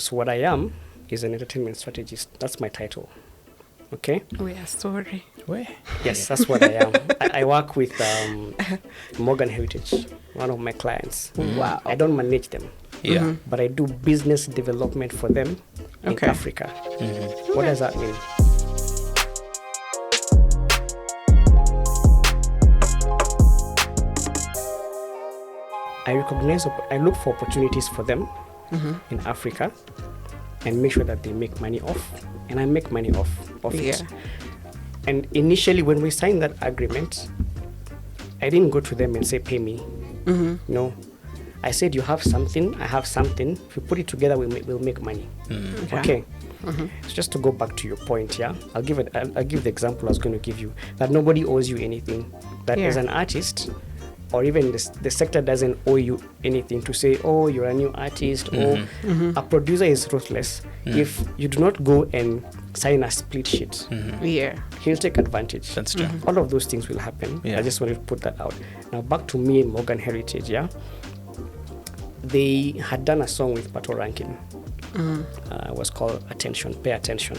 So what I am is an entertainment strategist. That's my title. Okay? We are sorry. Where? Yes, that's what I am. I work with Morgan Heritage, one of my clients. Wow. I don't manage them. Yeah. But I do business development for them in Okay. Africa. What does that mean? I look for opportunities for them in Africa and make sure that they make money off, and I make money off of it. And initially, when we signed that agreement, I didn't go to them and say, pay me. No. I said, you have something, I have something. If we put it together, we'll make money. Okay. So just to go back to your point, yeah, I'll give the example I was going to give you, that nobody owes you anything. That as an artist, or even the sector doesn't owe you anything to say, oh, you're a new artist, or a producer is ruthless. If you do not go and sign a split sheet, he'll take advantage. That's true. All of those things will happen. I just wanted to put that out. Now back to me and Morgan Heritage, yeah. They had done a song with patoranking. It was called Attention, Pay Attention.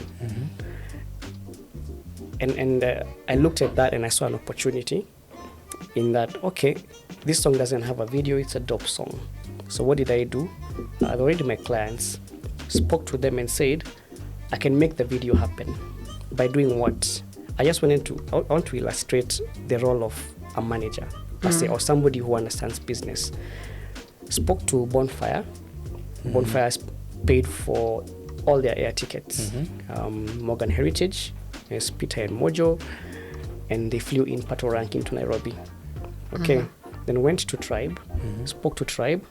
And I looked at that and I saw an opportunity in that, okay, this song doesn't have a video, it's a dope song. So what did I do? I've already my clients, spoke to them and said, I can make the video happen. By doing what? I want to illustrate the role of a manager, per se, or somebody who understands business. Spoke to Bonfire. Bonfire's paid for all their air tickets. Morgan Heritage, yes, Peter and Mojo, and they flew in patoranking to Nairobi. Okay, then went to Tribe, spoke to Tribe,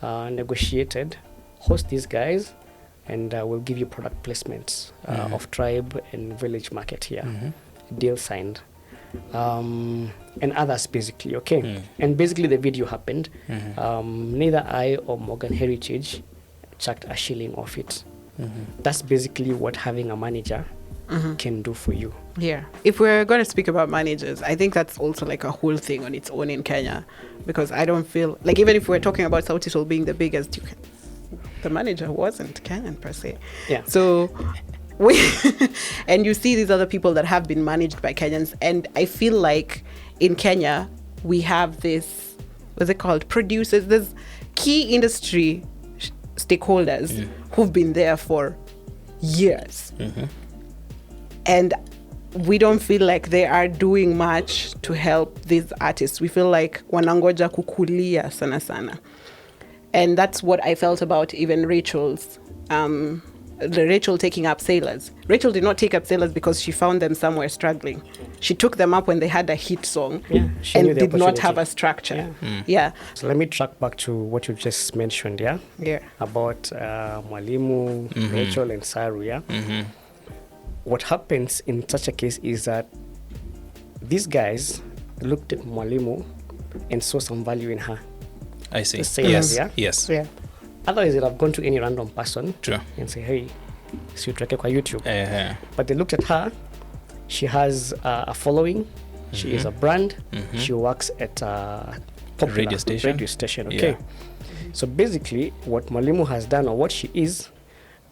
negotiated, host these guys, and we'll give you product placements of Tribe and Village Market here. Deal signed. And others basically, okay. And basically the video happened. Neither I or Morgan Heritage chucked a shilling off it. That's basically what having a manager can do for you. Yeah. If we're going to speak about managers, I think that's also like a whole thing on its own in Kenya, because I don't feel like, even if we're talking about Sauti Sol being the biggest, the manager wasn't Kenyan per se. Yeah. So and you see these other people that have been managed by Kenyans, and I feel like in Kenya we have this, what's it called, producers, there's key industry stakeholders who've been there for years, and we don't feel like they are doing much to help these artists. We feel like wanangoja kukulia sana sana, and that's what I felt about even Rachel's Rachel taking up Sailors. Rachel did not take up Sailors because she found them somewhere struggling. She took them up when they had a hit song and did not have a structure. So let me track back to what you just mentioned, about Mwalimu, Rachel and Saru, What happens in such a case is that these guys looked at Mwalimu and saw some value in her. I see. Yes. Otherwise, they'd have gone to any random person and say, hey, si utuweke kwa YouTube. But they looked at her. She has a following. She is a brand. She works at a popular radio station. Okay. So basically, what Mwalimu has done, or what she is,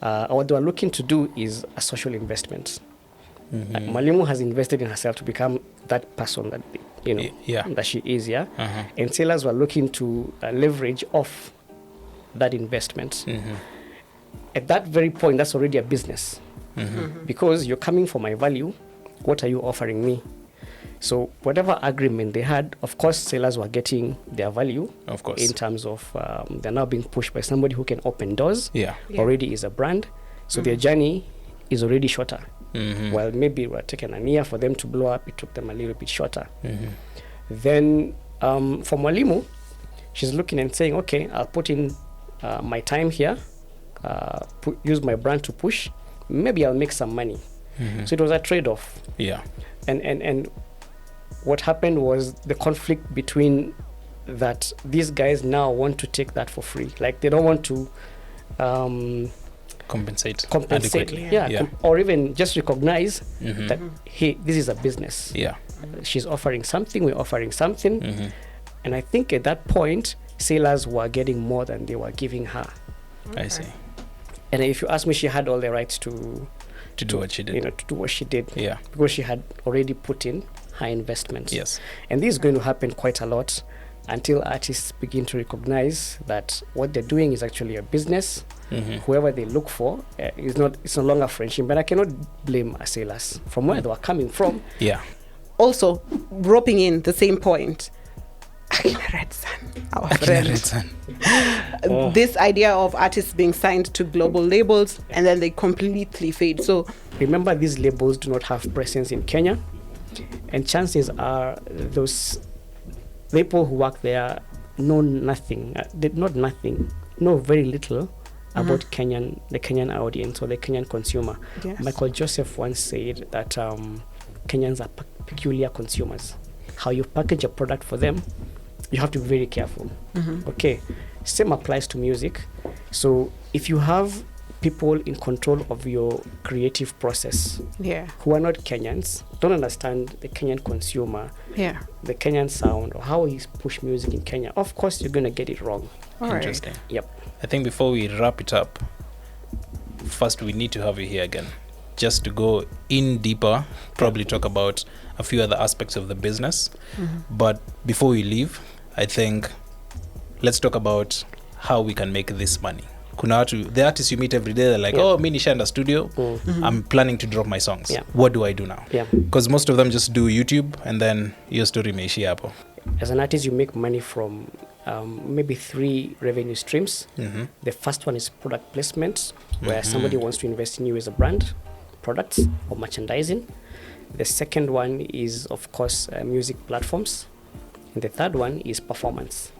what they are looking to do is a social investment. Mwalimu has invested in herself to become that person that, that she is, And sailors were looking to leverage off that investment. At that very point, that's already a business. Because you're coming for my value, what are you offering me? So whatever agreement they had, of course, sailors were getting their value. Of course. In terms of they're now being pushed by somebody who can open doors. Already is a brand. So their journey is already shorter. While maybe it would taken a year for them to blow up, it took them a little bit shorter. Then for Mwalimu, she's looking and saying, okay, I'll put in my time here, use my brand to push, maybe I'll make some money. So it was a trade-off. And what happened was the conflict between that these guys now want to take that for free. Like they don't want to compensate adequately. Or even just recognize that, hey, this is a business. She's offering something, we're offering something. And I think at that point, sailors were getting more than they were giving her. I see. And if you ask me, she had all the rights to do what she did. To do what she did. Yeah. Because she had already put in her investments. Yes. And this is going to happen quite a lot until artists begin to recognize that what they're doing is actually a business. Whoever they look for it's no longer friendship. But I cannot blame assailers from where they were coming from. Yeah. Also, roping in the same point, Akina Red Sun, our friend. This idea of artists being signed to global labels and then they completely fade. So remember, these labels do not have presence in Kenya, and chances are those people who work there know nothing, know very little about the Kenyan audience or the Kenyan consumer. Yes. Michael Joseph once said that Kenyans are peculiar consumers. How you package a product for them, you have to be very careful. Okay, same applies to music. So if you have people in control of your creative process who are not Kenyans, don't understand the Kenyan consumer, the Kenyan sound, or how you push music in Kenya, of course you're going to get it wrong. Interesting. Yep. I think before we wrap it up, first we need to have you here again, just to go in deeper, probably talk about a few other aspects of the business. But before we leave, I think let's talk about how we can make this money. The artists you meet every day, they're like, oh, mi nishaenda studio, I'm planning to drop my songs. What do I do now? Because most of them just do YouTube and then your story imeishia hapo. As an artist, you make money from maybe 3 revenue streams. The first one is product placement, where somebody wants to invest in you as a brand, products or merchandising. The second one is, of course, music platforms. And the third one is performance.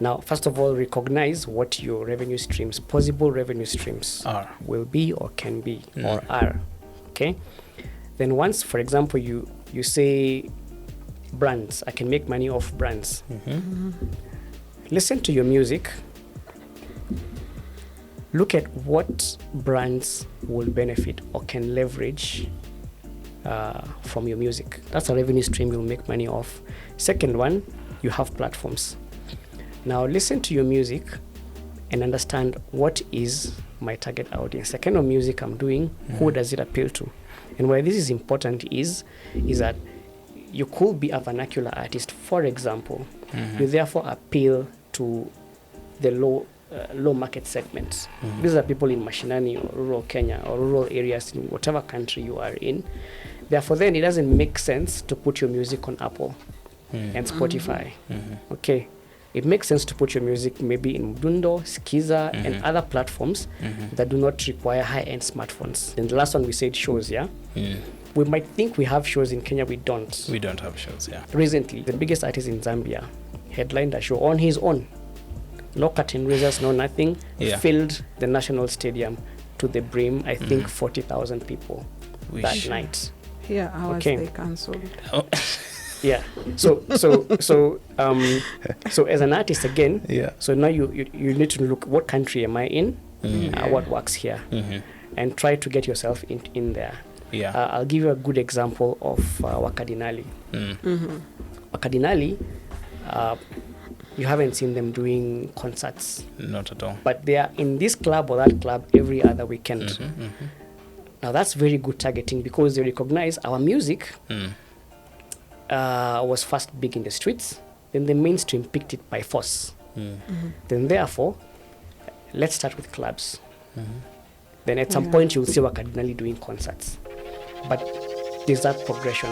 Now, first of all, recognize what your revenue streams, possible revenue streams will be or can be or are. Okay? Then once, for example, you say brands, I can make money off brands. Listen to your music. Look at what brands will benefit or can leverage from your music. That's a revenue stream you'll make money off. Second one, you have platforms. Now listen to your music and understand what is my target audience, the kind of music I'm doing, who does it appeal to. And why this is important is that you could be a vernacular artist, for example. You therefore appeal to the low market segments. These are people in Mashinani or rural Kenya or rural areas in whatever country you are in. Therefore, then it doesn't make sense to put your music on Apple and Spotify. Okay, it makes sense to put your music maybe in Mdundo, Skiza, and other platforms that do not require high-end smartphones. And the last one we said shows, we might think we have shows in Kenya. We don't. We don't have shows, Recently, the biggest artist in Zambia headlined a show on his own. No curtain raisers, no nothing. Filled the national stadium to the brim. I think 40,000 people that night. Hours they cancelled. So as an artist again, so now you need to look, what country am I in, what works here, and try to get yourself in there. I'll give you a good example of Wakadinali. Wakadinali, you haven't seen them doing concerts. Not at all. But they are in this club or that club every other weekend. Now that's very good targeting, because they recognize our music was first big in the streets, then the mainstream picked it by force. Then therefore, let's start with clubs. Then at some point you'll see Wakadinali doing concerts. But there's that progression.